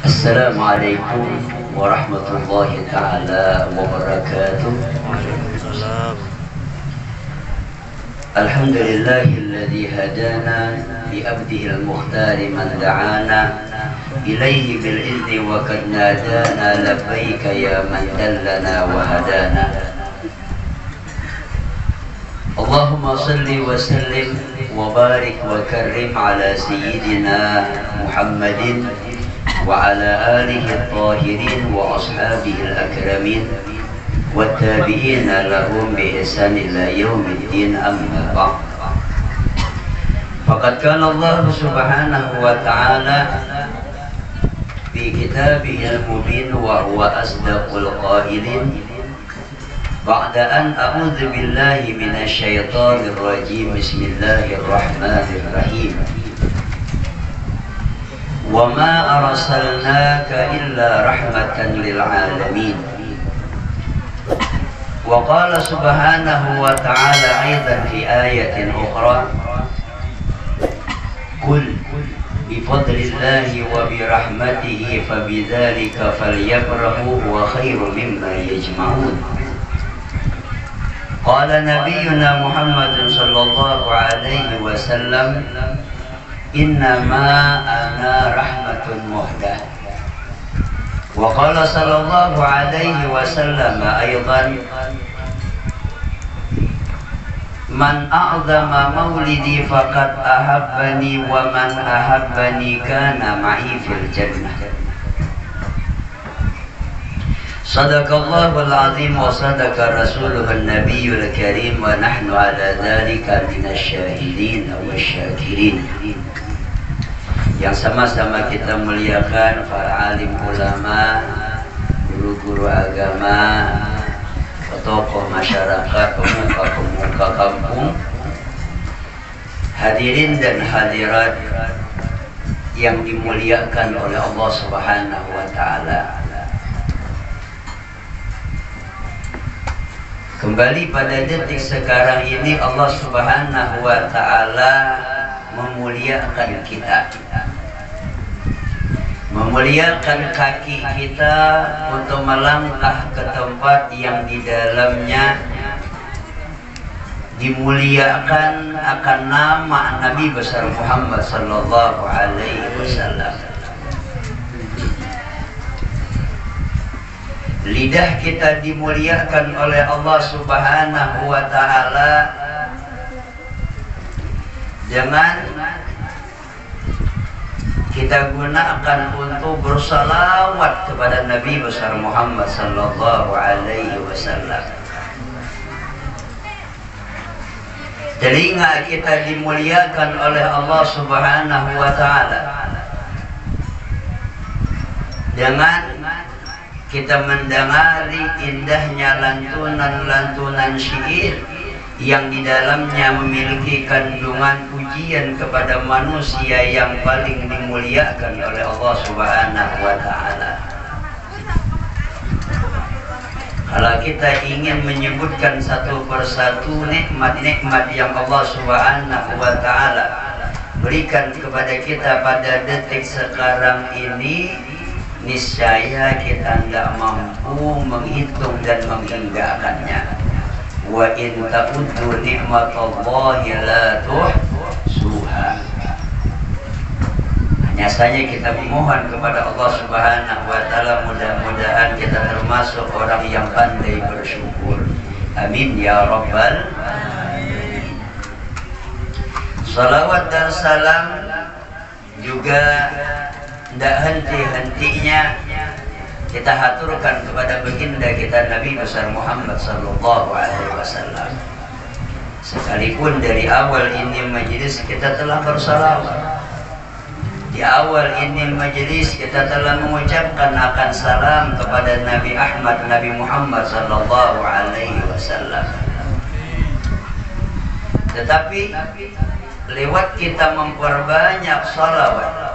Assalamualaikum warahmatullahi ta'ala wabarakatuh. Alhamdulillahilladzi hadana bi abdihil mukhtari man da'ana ilaihi bil izni wa qad nadana labbaika ya man dallana wa hadana. Allahumma salli wa sallim wa barik wa karrim ala sayyidina Muhammadin wa ala alihi at-tahirin wa ashabihi al-akramin wa tabi'ina lahum bi ihsan ila yaumiddin, amma ba'd. Faqad kana Allah subhanahu wa ta'ala fi kitabihi al-mubin wa huwa asdaqul qailin ba'da an a'udzu billahi minasy syaithanir rajim. Bismillahirrahmanirrahim. Wa ma arsalnaka illa rahmatan lil alamin. Wa qala subhanahu wa ta'ala aidan fi ayatin ukhra, qul bi fadlillahi wa bi rahmatihi fabidzalika falyafrahu wa khairum mimma yajma'un. Qala nabiyyuna Muhammad sallallahu alaihi wasallam, innama ana rahmatun muhdah. Wa qala sallallahu alaihi wasallam aidan, man a'zama maulidi faqad ahabbani wa man ahabbani kana ma'i fil jannah. Sadaqallahul azim wa sadaqa rasuluhun nabiyyul karim wa nahnu ala dhalika minasyahidin wa syakirin. Yang sama-sama kita muliakan para alim ulama, guru-guru agama, tokoh masyarakat, pemuka-pemuka kampung, hadirin dan hadirat yang dimuliakan oleh Allah Subhanahu wa ta'ala. Kembali pada detik sekarang ini Allah Subhanahu wa ta'ala memuliakan kita, memuliakan kaki kita untuk melangkah ke tempat yang di dalamnya dimuliakan akan nama Nabi besar Muhammad sallallahu alaihi wasallam. Lidah kita dimuliakan oleh Allah Subhanahu wa ta'ala dengan kita gunakan untuk bersalawat kepada Nabi besar Muhammad sallallahu alaihi wasallam. Telinga kita dimuliakan oleh Allah Subhanahu wa ta'ala dengan kita mendengari indahnya lantunan-lantunan syair yang di dalamnya memiliki kandungan pujian kepada manusia yang paling dimuliakan oleh Allah Subhanahu wa ta'ala. Kalau kita ingin menyebutkan satu persatu nikmat-nikmat yang Allah Subhanahu wa ta'ala berikan kepada kita pada detik sekarang ini, niscaya kita tidak mampu menghitung dan menghinggakannya. Wa in ta'uddu ni'matallahi la tuhsuha. Hanya saja kita memohon kepada Allah Subhanahu wa ta'ala, mudah-mudahan kita termasuk orang yang pandai bersyukur. Amin ya rabbal alamin. Salawat dan salam juga tidak henti-hentinya kita haturkan kepada baginda kita Nabi besar Muhammad sallallahu alaihi wasallam. Sekalipun dari awal ini majelis kita telah bersalawat, di awal ini majelis kita telah mengucapkan akan salam kepada Nabi Ahmad, Nabi Muhammad sallallahu alaihi wasallam. Tetapi lewat kita memperbanyak salawat,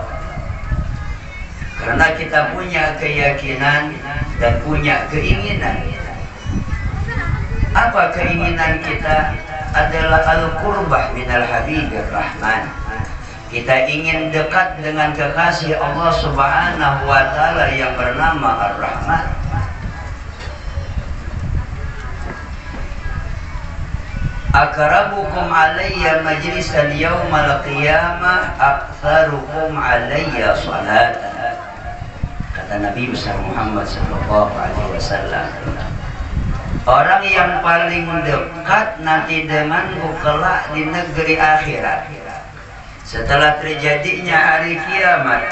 karena kita punya keyakinan dan punya keinginan. Apa keinginan kita? Adalah al-qurbah minal habibir rahman. Kita ingin dekat dengan kekasih Allah Subhanahu wa Ta'ala yang bernama Ar-Rahman. Akrabukum alayya majlisan yawmal qiyamah aktsarukum alayya salatan. Kata Nabi besar Muhammad sallallahu alaihi wasallam, orang yang paling dekat nanti denganku kelak di negeri akhirat setelah terjadinya hari kiamat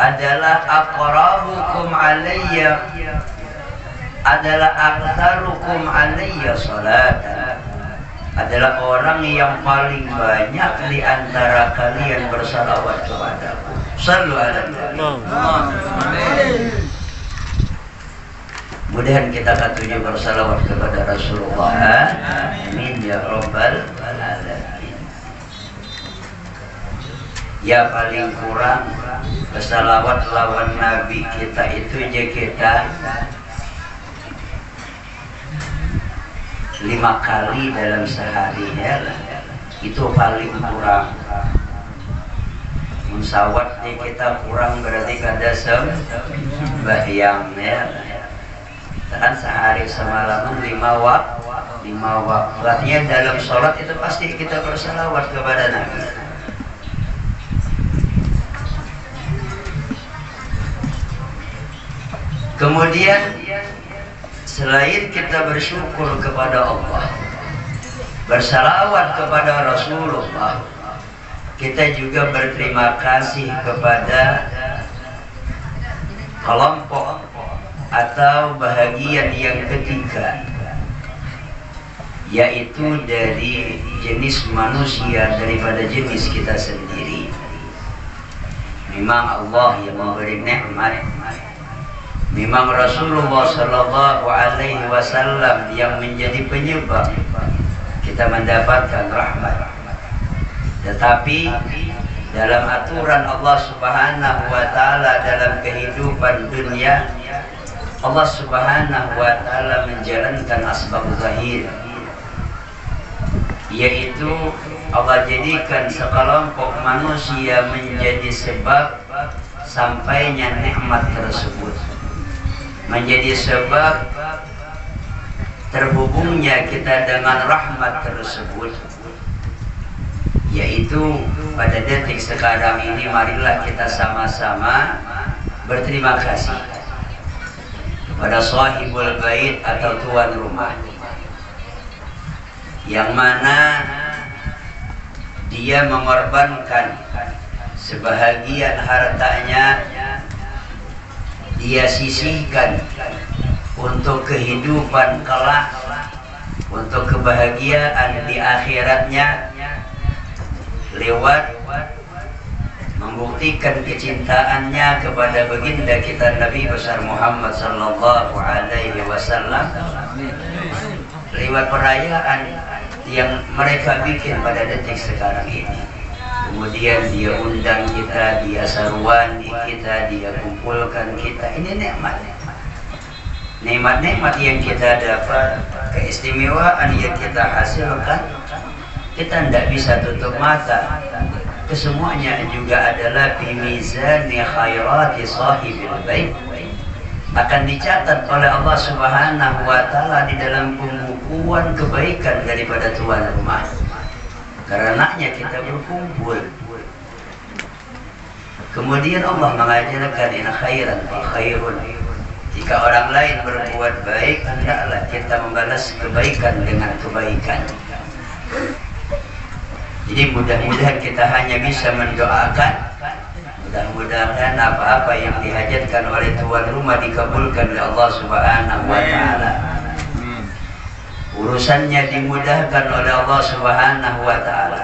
adalah aqrabukum alayya, adalah aktsarukum alayya salatan, adalah orang yang paling banyak di antara kalian bersalawat kepadaku. Shallu ala Nabi. Mudah-mudahan kita katunya bersalawat kepada Rasulullah. Amin ya rabbal alamin. Ya paling kurang bersalawat lawan Nabi kita itu aja kita 5 kali dalam sehari ya, itu paling kurang. Musawatnya kita kurang berarti kada sembahyang ya. Kan sehari semalaman 5 waktu. Artinya dalam sholat itu pasti kita bersalawat kepada Nabi. Kemudian selain kita bersyukur kepada Allah, bersalawat kepada Rasulullah, kita juga berterima kasih kepada kelompok atau bahagian yang ketiga, yaitu dari jenis manusia daripada jenis kita sendiri. Memang Allah yang memberi nikmat, memang Rasulullah Sallallahu Alaihi Wasallam yang menjadi penyebab kita mendapatkan rahmat. Tetapi dalam aturan Allah Subhanahu Wa Taala dalam kehidupan dunia, Allah Subhanahu Wa Taala menjalankan asbab zahir, yaitu Allah jadikan sekelompok manusia menjadi sebab sampainya nikmat tersebut, menjadi sebab terhubungnya kita dengan rahmat tersebut, yaitu pada detik sekarang ini marilah kita sama-sama berterima kasih kepada sahibul bait atau tuan rumah, yang mana dia mengorbankan sebahagian hartanya, dia sisihkan untuk kehidupan kelak, untuk kebahagiaan di akhiratnya, lewat membuktikan kecintaannya kepada baginda kita Nabi besar Muhammad sallallahu alaihi wasallam, lewat perayaan yang mereka bikin pada detik sekarang ini. Kemudian dia undang kita, dia sarwani kita, dia kumpulkan kita. Ini nikmat-nikmat yang kita dapat, keistimewaan yang kita hasilkan. Kita tidak bisa tutup mata. Kesemuanya juga adalah bimizani khairati sahibil bait, akan dicatat oleh Allah Subhanahu Wa Taala di dalam pembukuan kebaikan daripada tuan rumah. Karenanya kita berkumpul. Kemudian Allah mengajarkan in khairan fa khairun. Jika orang lain berbuat baik, hendaklah kita membalas kebaikan dengan kebaikan. Jadi mudah-mudahan kita hanya bisa mendoakan, mudah-mudahan apa-apa yang dihajatkan oleh tuan rumah dikabulkan oleh Allah Subhanahu Wa Taala. Urusannya dimudahkan oleh Allah Subhanahu Wa Taala,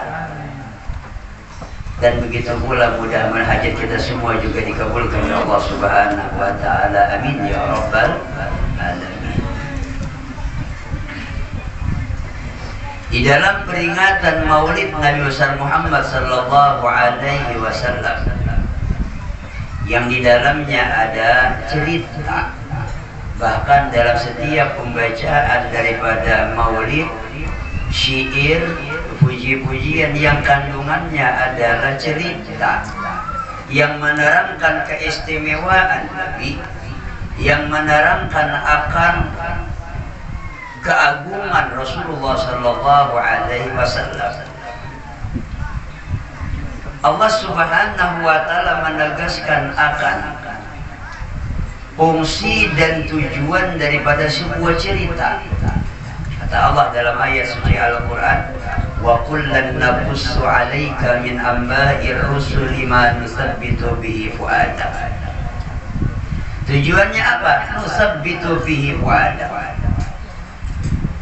dan begitu pula mudah-mudahan hajat kita semua juga dikabulkan oleh Allah Subhanahu Wa Taala. Amin ya rabbal alamin. Di dalam peringatan Maulid Nabi besar Muhammad sallallahu alaihi wasallam, yang di dalamnya ada cerita, bahkan dalam setiap pembacaan daripada Maulid, syair, puji puji-pujian yang kandungannya adalah cerita yang menerangkan keistimewaan Nabi, yang menerangkan akan keagungan Rasulullah sallallahu alaihi wasallam. Allah Subhanahu wa taala menegaskan akan fungsi dan tujuan daripada sebuah cerita. Kata Allah dalam ayat suci Al-Qur'an, wa kullan naqussu 'alaika min amba'ir rusuli ma nusabbitu bihi fu'adak. Tujuannya apa? Nusabbitu bihi fu'adak.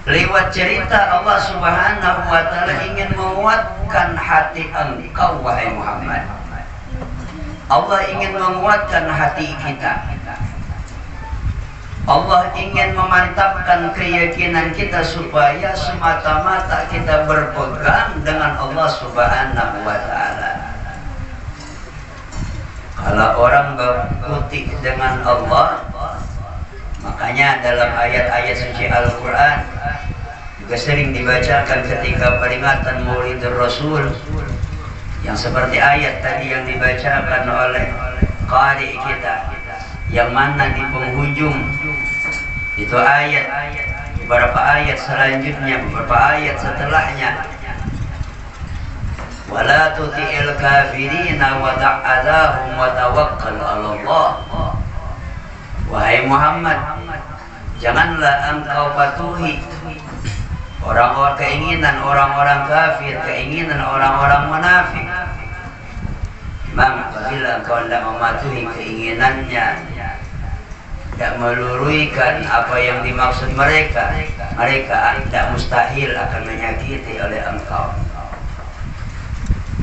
Lewat cerita Allah Subhanahu wa taala ingin menguatkan hati engkau wahai Muhammad. Allah ingin menguatkan hati kita. Allah ingin memantapkan keyakinan kita supaya semata-mata kita berpegang dengan Allah Subhanahu wa taala. Kalau orang berkutik dengan Allah, makanya dalam ayat-ayat suci Al-Quran juga sering dibacakan ketika peringatan Maulidur Rasul, yang seperti ayat tadi yang dibacakan oleh qari kita, yang mana di penghujung itu ayat, beberapa ayat selanjutnya, beberapa ayat setelahnya, wala tuti'il kafirina wa da'adahum wa tawakkal 'ala Allah. Wahai Muhammad, janganlah engkau patuhi orang-orang keinginan orang-orang kafir, keinginan orang-orang munafik. Memang apabila engkau tidak mematuhi keinginannya, tidak meluruskan apa yang dimaksud mereka, mereka tidak mustahil akan menyakiti oleh engkau.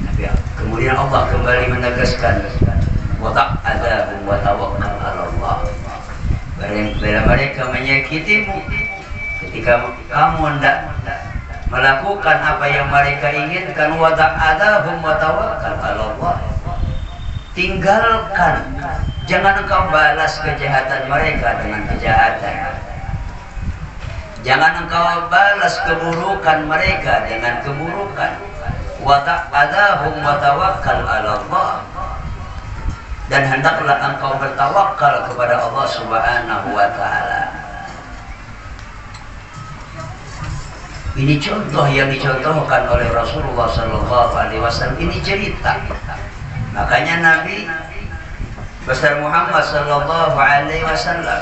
Tapi kemudian Allah kembali menegaskan, wa ta'adzahum wa tawakkal 'ala Allah. Bila mereka menyakitimu, ketika kamu tidak melakukan apa yang mereka inginkan, wa ta'adzahum wa tawakkal 'ala Allah. Tinggalkan, jangan engkau balas kejahatan mereka dengan kejahatan. Jangan engkau balas keburukan mereka dengan keburukan. Wa ta'adzahum wa tawakkal 'ala Allah. Dan hendaklah engkau bertawakal kepada Allah Subhanahu wa taala. Ini contoh yang dicontohkan oleh Rasulullah sallallahu alaihi wasallam. Ini cerita. Makanya Nabi besar Muhammad sallallahu alaihi wasallam,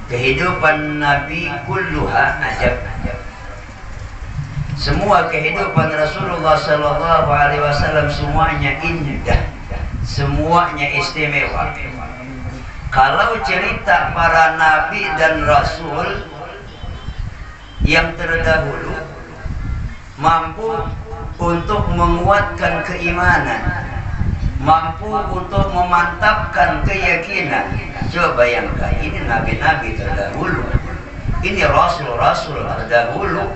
kehidupan Nabi kulluha ajab. Semua kehidupan Rasulullah sallallahu alaihi wasallam semuanya indah, semuanya istimewa. Kalau cerita para nabi dan rasul yang terdahulu mampu untuk menguatkan keimanan, mampu untuk memantapkan keyakinan. Coba bayangkan, ini nabi-nabi terdahulu, ini rasul-rasul terdahulu,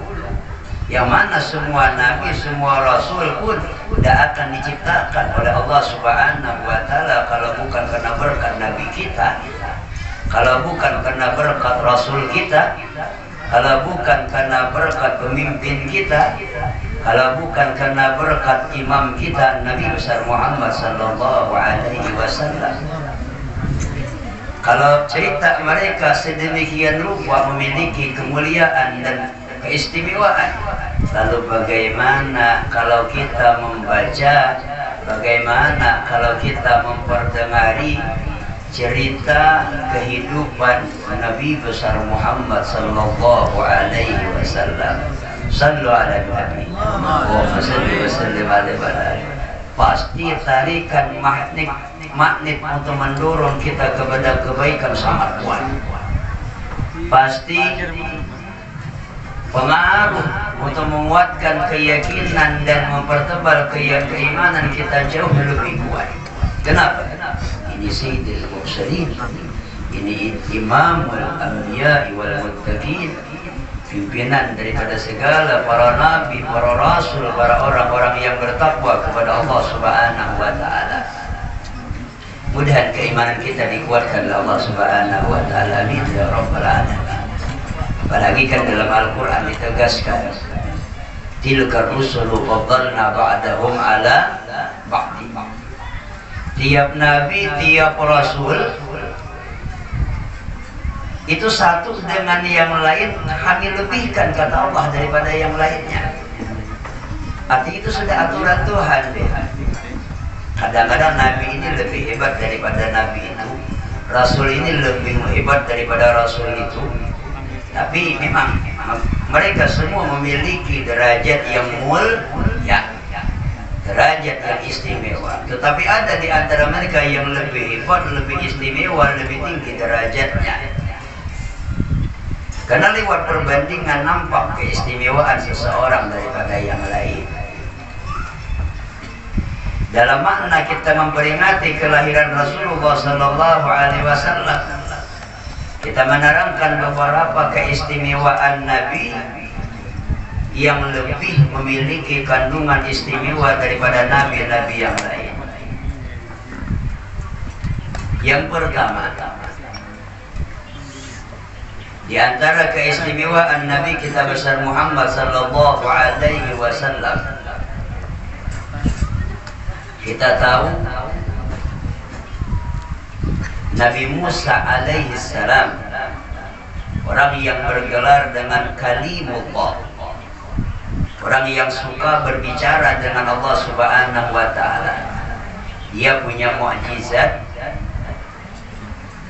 yang mana semua nabi, semua rasul pun tidak akan diciptakan oleh Allah Subhanahu wa taala kalau bukan karena berkat nabi kita, kalau bukan karena berkat rasul kita, kalau bukan karena berkat pemimpin kita, kalau bukan karena berkat imam kita Nabi besar Muhammad sallallahu alaihi wasallam. Kalau cerita mereka sedemikian rupa memiliki kemuliaan dan keistimewaan, lalu bagaimana kalau kita membaca, bagaimana kalau kita memperdengari cerita kehidupan Nabi besar Muhammad sallallahu alaihi wasallam. Sallu ala Nabi wa salli wa sallim alaihi. Pasti tarikan magnet untuk mendorong kita kepada kebaikan sangat kuat. Pasti pengaruh untuk menguatkan keyakinan dan mempertebal keimanan kita jauh lebih kuat. Kenapa? Ini Sayyidul Mursalin, ini Imamul Anbiya wal Muttaqin, pimpinan daripada segala para nabi, para rasul, para orang-orang yang bertakwa kepada Allah Subhanahu wa taala. Mudah keimanan kita dikuatkan oleh Allah Subhanahu wa taala. Amin ya rabbal alamin. Apalagi kan dalam Al-Qur'an ditegaskan, tilka rusulu faddalna ba'dahum ala ba'di. Tiap nabi, tiap rasul itu satu dengan yang lain kami lebihkan, kata Allah, daripada yang lainnya. Arti itu sudah aturan Tuhan. Kadang-kadang nabi ini lebih hebat daripada nabi itu, rasul ini lebih hebat daripada rasul itu. Tapi memang mereka semua memiliki derajat yang mulia, derajat yang istimewa. Tetapi ada di antara mereka yang lebih hebat, lebih istimewa, lebih tinggi derajatnya. Karena lewat perbandingan nampak keistimewaan seseorang daripada yang lain. Dalam makna kita memperingati kelahiran Rasulullah Sallallahu Alaihi Wasallam, kita menerangkan beberapa keistimewaan Nabi yang lebih memiliki kandungan istimewa daripada nabi-nabi yang lain. Yang pertama, di antara keistimewaan Nabi kita besar Muhammad Sallallahu Alaihi Wasallam, kita tahu Nabi Musa alaihi salam, orang yang bergelar dengan kalimullah, orang yang suka berbicara dengan Allah Subhanahu wa Ta'ala. Dia punya mukjizat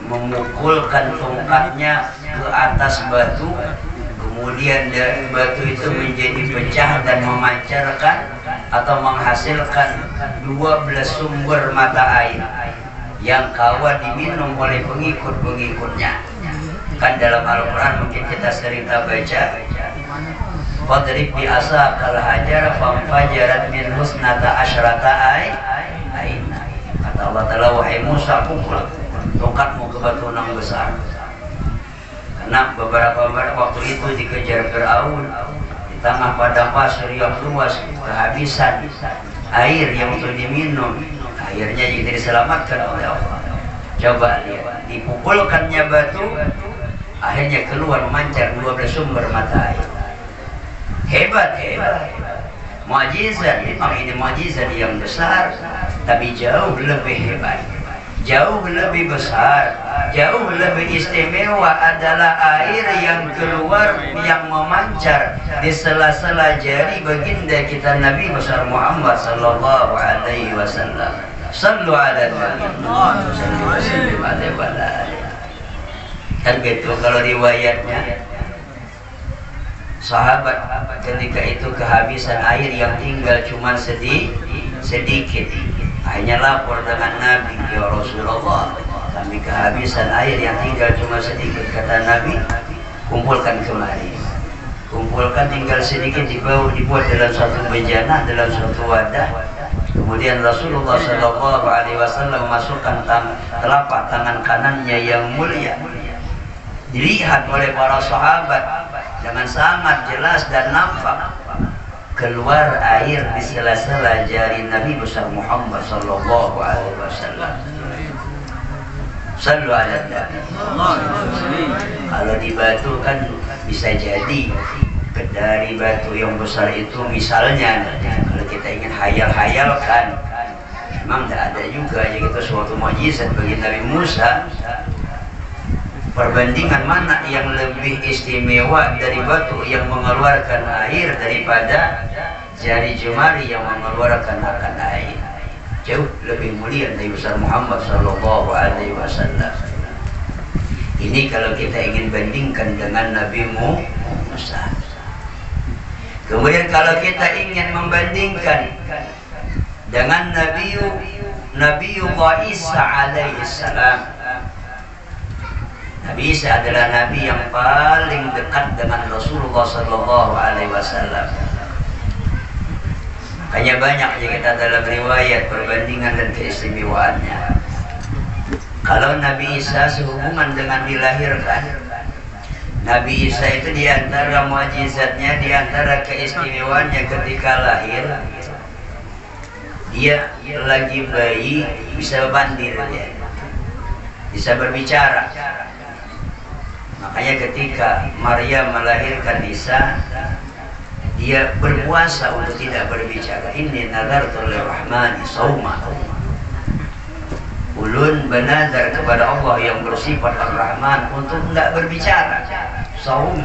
memukulkan tongkatnya ke atas batu, kemudian dari batu itu menjadi pecah dan memancarkan atau menghasilkan 12 sumber mata air yang kawan diminum oleh pengikut-pengikutnya. Kan dalam Al-Quran mungkin kita sering baca, Qadrib bi'asa kal hajar famfajarat min husnata asyrata aina. Kata Allah Ta'ala, wahai Musa, pukul tongkatmu ke batu yang besar. Karena beberapa waktu itu dikejar Fir'aun di tengah padang pasir yang luas, kehabisan air yang untuk diminum. Akhirnya juga diselamatkan oleh Allah. Coba lihat, dipukulkannya batu, akhirnya keluar memancar 12 sumber mata air. Hebat. Mukjizat, memang ini mukjizat yang besar, tapi jauh lebih hebat, jauh lebih besar, jauh lebih istimewa adalah air yang keluar, yang memancar di sela-sela jari baginda kita Nabi besar Muhammad Sallallahu Alaihi Wasallam. Sallu ala Nabi. Kan gitu kalau riwayatnya, sahabat ketika itu kehabisan air yang tinggal cuma sedikit. Hanya lapor dengan Nabi, ya Rasulullah, kami kehabisan air yang tinggal cuma sedikit. Kata Nabi, kumpulkan kemari. Kumpulkan tinggal sedikit, dibuat dalam satu bejana, dalam satu wadah. Kemudian Rasulullah Sallallahu Alaihi Wasallam memasukkan telapak tangan kanannya yang mulia. Dilihat oleh para sahabat dengan sangat jelas dan nampak keluar air di sela-sela jari Nabi besar Muhammad Sallallahu Alaihi Wasallam. Sallu ala Nabi. Kalau di batu kan bisa jadi dari batu yang besar itu, misalnya kalau kita ingin hayal-hayalkan, memang tidak ada juga ya kita suatu mukjizat bagi Nabi Musa. Perbandingan mana yang lebih istimewa dari batu yang mengeluarkan air daripada jari jemari yang mengeluarkan akan air? Jauh lebih mulia Nabi besar Muhammad Sallallahu Alaihi Wasallam. Ini kalau kita ingin bandingkan dengan Nabi Musa. Kemudian kalau kita ingin membandingkan dengan Nabiullah Isa alaihi salam, Nabi Isa adalah Nabi yang paling dekat dengan Rasulullah Sallallahu Alaihi Wasallam. Makanya banyak ya kita dalam riwayat perbandingan dan keistimewaannya. Kalau Nabi Isa sehubungan dengan dilahirkan, Nabi Isa itu diantara mukjizatnya, diantara keistimewaannya ketika lahir, dia lagi bayi bisa bandir, dia bisa berbicara. Makanya ketika Maryam melahirkan Isa, dia berpuasa untuk tidak berbicara. Inni nadartu lirrahmani shauma. Ulun bernadar kepada Allah yang bersifat Ar-Rahman untuk tidak berbicara. Saum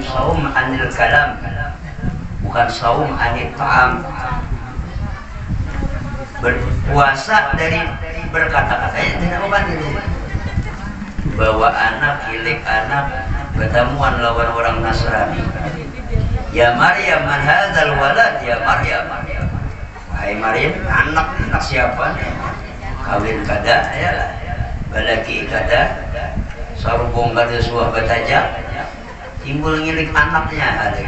anil kalam, bukan saum anil ta'am. Berpuasa dari berkata-kata yang tidak membantu. Bawa anak, hilik anak, pertemuan lawan orang Nasrani. Ya Maryam, man hadzal walad? Ya Maryam. Wahai Maryam, anak siapa nih? Kawin kada ya, balaki kada, sarubong kada suah batajak, timbul ngilik anaknya lagi.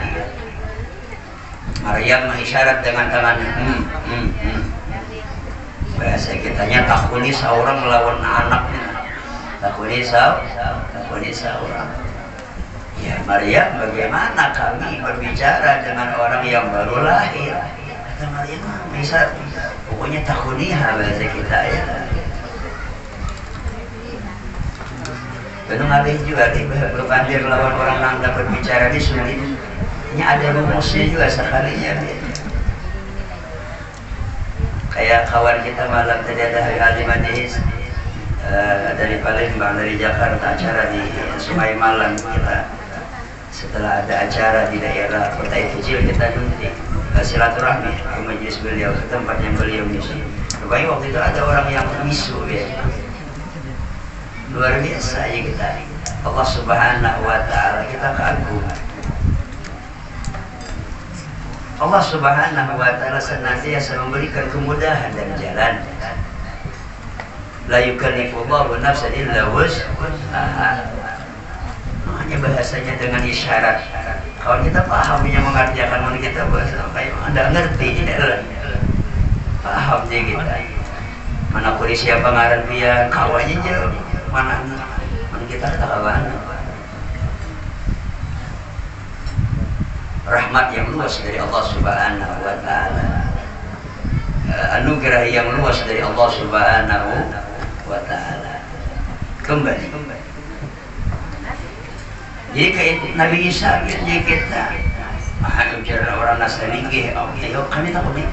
Maryam mengisyarat dengan tangannya. Bahasa kitanya takuni seorang melawan anaknya. Takuni seorang. Ya Maryam, bagaimana kami berbicara dengan orang yang baru lahir? Kata Maryam, bisa. Pokoknya takuniha bahasa kita ya. Benar ngalih juga nih berpandir lawan orang nanda berbicara di sulit. Ini ada rumusnya juga sekalinya. Kayak kawan kita malam tadi ada hari Alimanis dari Palembang, dari Jakarta, acara di Sungai Malang kita. Setelah ada acara di daerah kota kecil kita nanti silaturahmi ke majelis beliau, ke tempat yang beliau misi. Rupanya waktu itu ada orang yang misu ya. Luar biasa ya kita. Allah Subhanahu wa ta'ala kita kagum. Allah Subhanahu wa ta'ala senantiasa memberikan kemudahan dan jalan. La yukallifullahu nafsan illa wus'aha. Hanya bahasanya dengan isyarat. Kalau kita paham yang mengerjakan mana kita bahasa kayak Anda ngerti tidak paham dia kita. Mana kuri siapa ngaran dia kawannya jauh mana kita tak kawan. Rahmat yang luas dari Allah Subhanahu wa ta'ala, anugerah yang luas dari Allah Subhanahu wa ta'ala. Kembali jadi kayak Nabi Isa jadi kita bicara orang Nasrani ayo kami takut nih.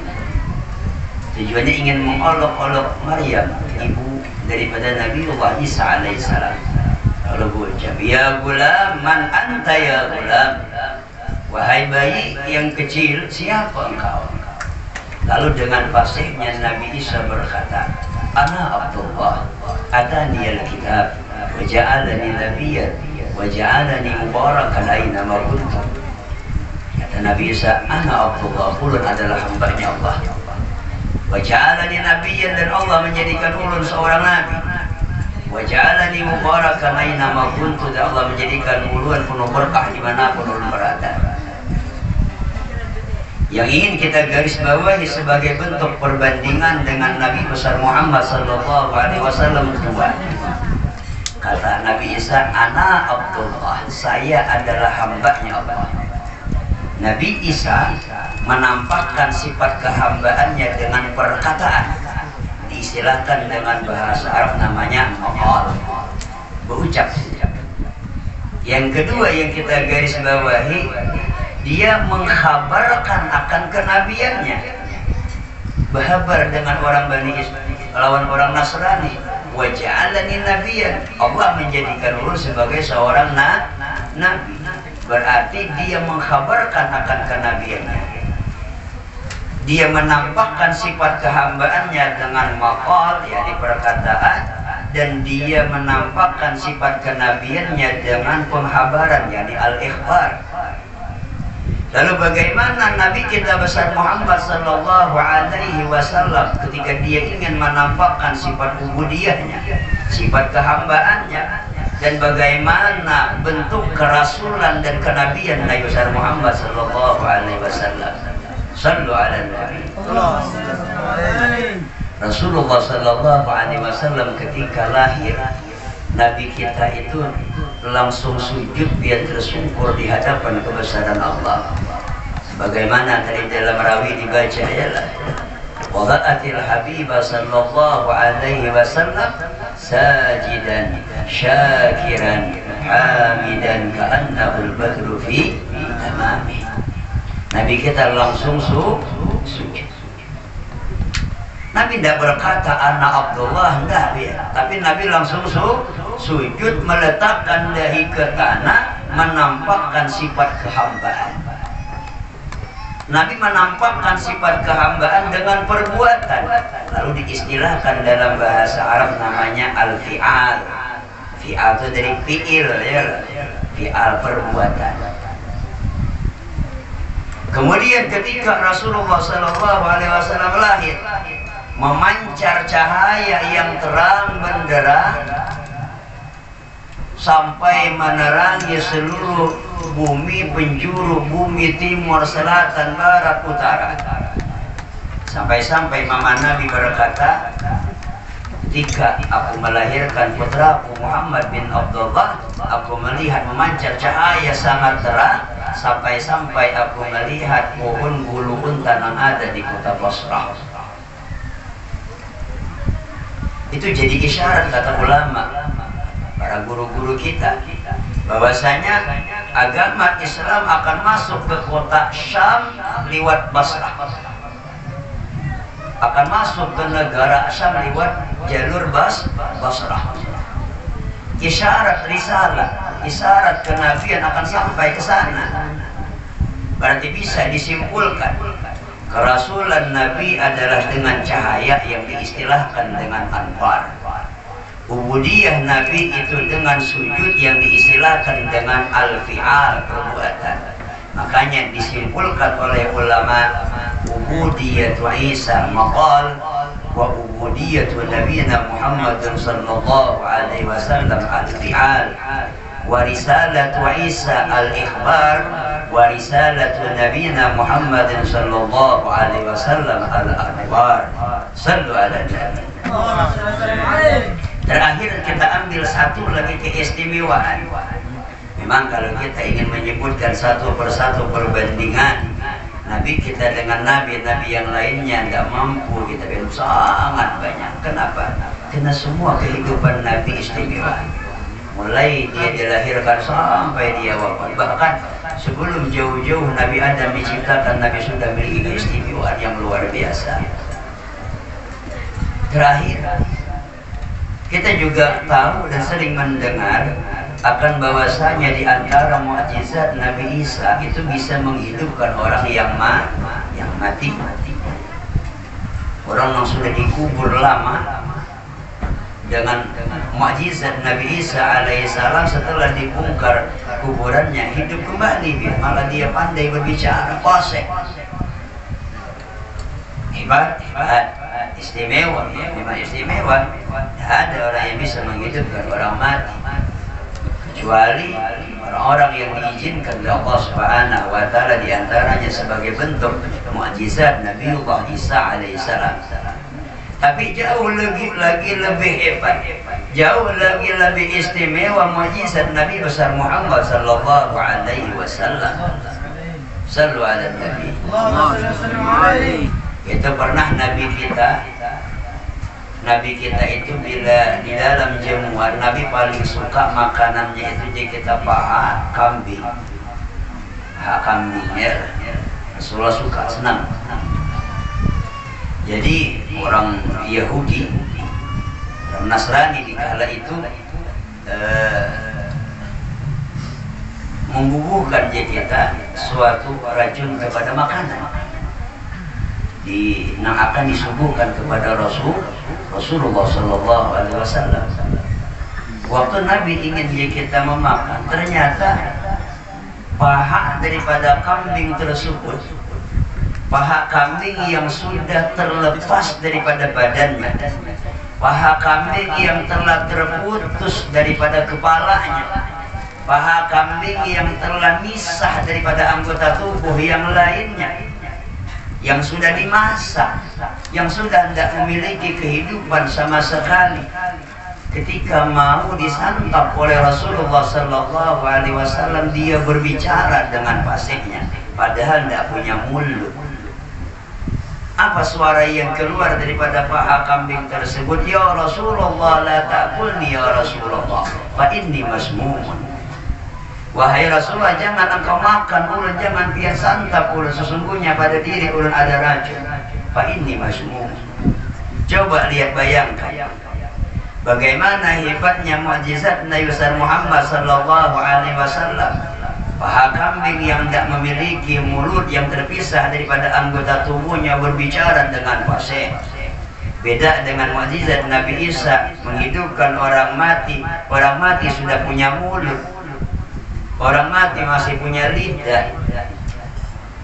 Tujuannya ingin mengolok-olok Maryam, ibu daripada Nabiullah Isa alaihissalam. Kalau berucap, ya gulam, man anta ya gulam, wahai bayi yang kecil, siapa engkau? Lalu dengan fasihnya Nabi Isa berkata, ana Abdullah, atani al-kitab, wa ja'alani nabiyyan, wa ja'alani mubarakan aina ma kuntu. Kata Nabi Isa, ana Abdullah, ulun adalah hambanya Allah. Wa ja'alani nabiyyan, dan Allah menjadikan ulun seorang nabi. Wa ja'alani mubarakan aina ma kuntu, dan Allah menjadikan ulun penuh berkah dimanapun ulun berada. Yang ingin kita garis bawahi sebagai bentuk perbandingan dengan Nabi besar Muhammad sallallahu alaihi wasallam kedua. Kata Nabi Isa, ana Abdullah, saya adalah hambanya Allah. Nabi Isa menampakkan sifat kehambaannya dengan perkataan, diistilahkan dengan bahasa Arab namanya maqal, berucap. Yang kedua yang kita garis bawahi, dia mengkhabarkan akan kenabiannya, berhabar dengan orang Bani Israil, lawan orang Nasrani. Wa ja'alani nabiyyan, Allah menjadikan ulun sebagai seorang nabi. Berarti dia mengkhabarkan akan kenabiannya. Dia menampakkan sifat kehambaannya dengan maqal, yakni perkataan, dan dia menampakkan sifat kenabiannya dengan penghabaran, yakni al-ikhbar. Lalu bagaimana Nabi kita besar Muhammad sallallahu alaihi wasallam ketika dia ingin menampakkan sifat ubudiyahnya, sifat kehambaannya, dan bagaimana bentuk kerasulan dan kenabian Nabi besar Muhammad sallallahu alaihi wasallam. Sallu ala Nabi. Rasulullah sallallahu alaihi wasallam ketika lahir, Nabi kita itu langsung sujud biar tersungkur di hadapan kebesaran Allah. Sebagaimana tadi dalam rawi dibaca ialah wada'atil habibah sallallahu alaihi wasallam sajidan syakiran hamidan ka'annahul badru fi tamami. Nabi kita langsung sujud. Nabi tidak berkata anak Abdullah, enggak ya. Tapi Nabi langsung sujud, meletakkan dahi ke tanah, menampakkan sifat kehambaan. Nabi menampakkan sifat kehambaan dengan perbuatan, lalu diistilahkan dalam bahasa Arab namanya al-fi'al. Fi'al itu dari fi'il, ya, fi'al perbuatan. Kemudian ketika Rasulullah SAW lahir, memancar cahaya yang terang benderang sampai menerangi seluruh bumi, penjuru bumi, timur, selatan, barat, utara. Sampai-sampai mama Nabi berkata, ketika aku melahirkan putraku Muhammad bin Abdullah, aku melihat memancar cahaya sangat terang, sampai-sampai aku melihat pohon bulu unta yang ada di kota Basrah. Itu jadi isyarat, kata ulama, para guru-guru kita, bahwasanya agama Islam akan masuk ke kota Syam lewat Basrah, akan masuk ke negara Syam lewat jalur Basrah. Isyarat risalah, isyarat kenabian akan sampai ke sana. Berarti bisa disimpulkan kerasulan Nabi adalah dengan cahaya yang diistilahkan dengan anwar. Ubudiyah Nabi itu dengan sujud yang diistilahkan dengan al-fi'al, perbuatan. Makanya disimpulkan oleh ulama, ubudiyatu Isa maqal wa ubudiyatu nabiyina Muhammadin sallallahu alaihi wasallam al-fi'al, wa risalatu Isa al-ikhbar, wa risalatu nabiyina Muhammadin sallallahu alaihi wasallam al-anwar. Sallu ala nabi. Terakhir kita ambil satu lagi keistimewaan. Memang kalau kita ingin menyebutkan satu persatu perbandingan Nabi kita dengan nabi-nabi yang lainnya tidak mampu kita bilang sangat banyak. Kenapa? Karena semua kehidupan Nabi istimewa. Mulai dia dilahirkan sampai dia wafat. Bahkan sebelum jauh-jauh Nabi Adam diciptakan, Nabi sudah memiliki keistimewaan yang luar biasa. Terakhir, kita juga tahu dan sering mendengar akan bahwasanya di antara mukjizat Nabi Isa itu bisa menghidupkan orang yang mati. Orang yang sudah dikubur lama, dengan mukjizat Nabi Isa alaihissalam setelah dibongkar kuburannya hidup kembali. Malah dia pandai berbicara, fasih, hebat, istimewa, memang istimewa. Tidak ada orang yang bisa menghidupkan orang mati kecuali orang-orang yang diizinkan oleh Allah Subhanahu wa Ta'ala, diantaranya sebagai bentuk mukjizat Nabiullah Isa alaihissalam. Tapi jauh lagi lebih hebat, jauh lagi lebih istimewa mukjizat Nabi besar Muhammad sallallahu alaihi wasallam. Sallu ala Nabi. Itu pernah Nabi kita itu bila di dalam jamuan, Nabi paling suka makanannya itu kita paha kambing. Paha kambing ya. Rasulullah suka, senang. Jadi orang Yahudi, orang Nasrani di kala itu membubuhkan kita suatu racun kepada makanan. Yang akan disuguhkan kepada Rasulullah Sallallahu Alaihi Wasallam. Waktu Nabi ingin kita memakan, ternyata paha daripada kambing tersebut, paha kambing yang sudah terlepas daripada badannya, paha kambing yang telah terputus daripada kepalanya, paha kambing yang telah misah daripada anggota tubuh yang lainnya, yang sudah dimasak, yang sudah tidak memiliki kehidupan sama sekali, ketika mau disantap oleh Rasulullah Sallallahu Alaihi Wasallam, dia berbicara dengan fasihnya, padahal tidak punya mulut. Apa suara yang keluar daripada paha kambing tersebut? Ya Rasulullah, la ta'kulni ya Rasulullah, fa inni masmumun. Wahai Rasulullah, jangan engkau makan ulun, jangan pian santap ulun, sesungguhnya pada diri ulun ada racun. Fa inni masmum. Coba lihat, bayangkan bagaimana hebatnya mukjizat Nabi besar Muhammad sallallahu alaihi wasallam. Paha kambing yang tidak memiliki mulut yang terpisah daripada anggota tubuhnya berbicara dengan fasih. Beda dengan mukjizat Nabi Isa menghidupkan orang mati. Orang mati sudah punya mulut, orang mati masih punya lidah.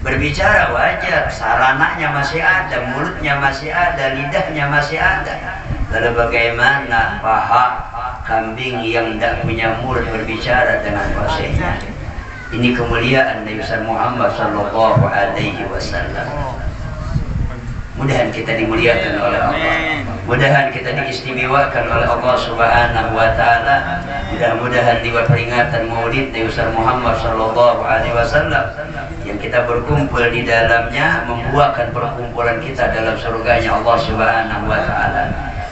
Berbicara wajar, sarananya masih ada, mulutnya masih ada, lidahnya masih ada. Lalu bagaimana paha kambing yang tidak punya mulut berbicara dengan fasihnya? Ini kemuliaan Nabi Muhammad sallallahu alaihi wasallam. Mudahan kita dimuliakan oleh Allah. Mudahan kita diistimewakan oleh Allah Subhanahu wa taala. Mudah-mudahan di peringatan Maulid Nabi Muhammad sallallahu alaihi wasallam yang kita berkumpul di dalamnya membuahkan perkumpulan kita dalam surganya Allah Subhanahu wa taala.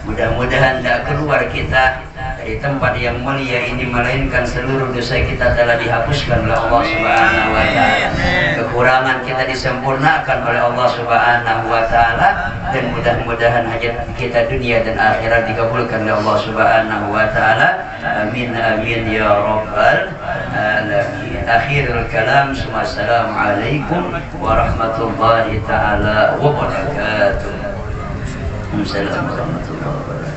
Mudah-mudahan tidak keluar kita dari tempat yang mulia ini melainkan seluruh dosa kita telah dihapuskan oleh Allah Subhanahu wa taala. Kekurangan kita disempurnakan oleh Allah Subhanahu wa taala, dan mudah-mudahan hajat kita dunia dan akhirat dikabulkan oleh Allah Subhanahu wa taala. Amin amin ya rabbal alamin. Akhirul kalam, assalamualaikum warahmatullahi taala wabarakatuh. Assalamualaikum warahmatullahi wabarakatuh.